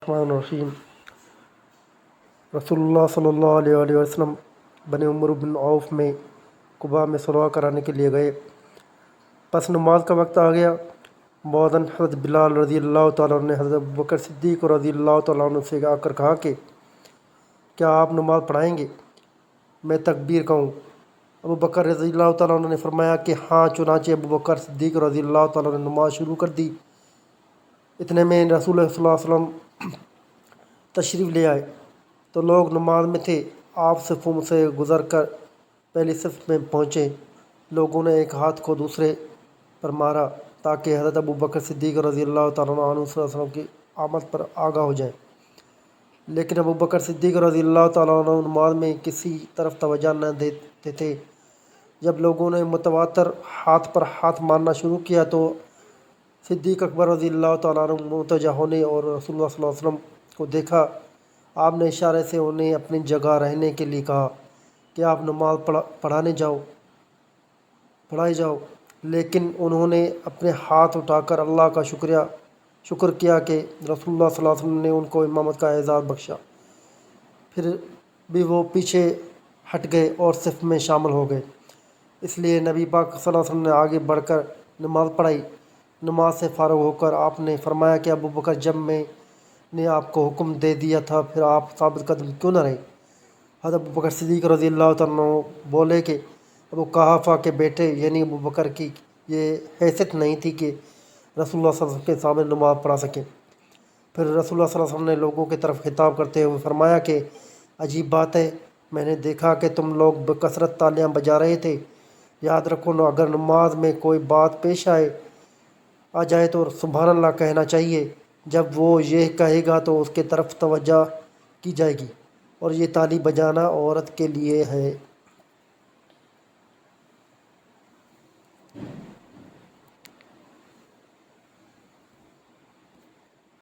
الرحمن الرحیم۔ رسول اللہ صلی اللہ علیہ وسلم بنی عمرو بن عوف میں قباء میں صلوات کرانے کے لیے گئے۔ پس نماز کا وقت آ گیا۔ مؤذن حضرت بلال رضی اللہ تعالیٰ عنہ نے حضرت ابوبکر صدیق رضی اللہ تعالیٰ عنہ سے آ کر کہا کہ کیا آپ نماز پڑھائیں گے؟ میں تکبیر کہوں۔ ابوبکر رضی اللہ تعالیٰ عنہ نے فرمایا کہ ہاں۔ چنانچہ ابوبکر صدیق رضی اللہ تعالیٰ عنہ نے نماز شروع کر دی۔ اتنے میں رسول اللہ صلی اللہ علیہ وسلم تشریف لے آئے تو لوگ نماز میں تھے۔ آپ صفوں سے گزر کر پہلی صف میں پہنچے۔ لوگوں نے ایک ہاتھ کو دوسرے پر مارا تاکہ حضرت ابوبکر صدیق رضی اللہ تعالیٰ عنہ صلی اللہ علیہ وسلم کی آمد پر آگاہ ہو جائیں، لیکن ابوبکر صدیق رضی اللہ تعالیٰ عنہ نماز میں کسی طرف توجہ نہ دیتے تھے۔ جب لوگوں نے متواتر ہاتھ پر ہاتھ مارنا شروع کیا تو صدیق اکبر رضی اللہ تعالیٰ عنہ متوجہ ہونے اور رسول اللہ صلی اللہ علیہ وسلم کو دیکھا۔ آپ نے اشارے سے انہیں اپنی جگہ رہنے کے لیے کہا کہ آپ نماز پڑھائی جاؤ، لیکن انہوں نے اپنے ہاتھ اٹھا کر اللہ کا شکر کیا کہ رسول اللہ صلی اللہ علیہ وسلم نے ان کو امامت کا اعزاز بخشا۔ پھر بھی وہ پیچھے ہٹ گئے اور صف میں شامل ہو گئے۔ اس لیے نبی پاک صلی اللہ علیہ وسلم نے آگے بڑھ کر نماز پڑھائی۔ نماز سے فارغ ہو کر آپ نے فرمایا کہ ابوبکر، جب میں نے آپ کو حکم دے دیا تھا پھر آپ ثابت قدم کیوں نہ رہے؟ حضرت ابوبکر صدیق رضی اللہ تعالیٰ عنہ بولے کہ ابو قحافہ کے بیٹے یعنی ابوبکر کی یہ حیثیت نہیں تھی کہ رسول اللہ صلی اللہ علیہ وسلم کے سامنے نماز پڑھا سکیں۔ پھر رسول اللہ صلی اللہ علیہ وسلم نے لوگوں کی طرف خطاب کرتے ہوئے فرمایا کہ عجیب بات ہے، میں نے دیکھا کہ تم لوگ بکثرت تالیاں بجا رہے تھے۔ یاد رکھو، اگر نماز میں کوئی بات پیش آ جائے تو سبحان اللہ کہنا چاہیے۔ جب وہ یہ کہے گا تو اس کی طرف توجہ کی جائے گی، اور یہ تالی بجانا عورت کے لیے ہے۔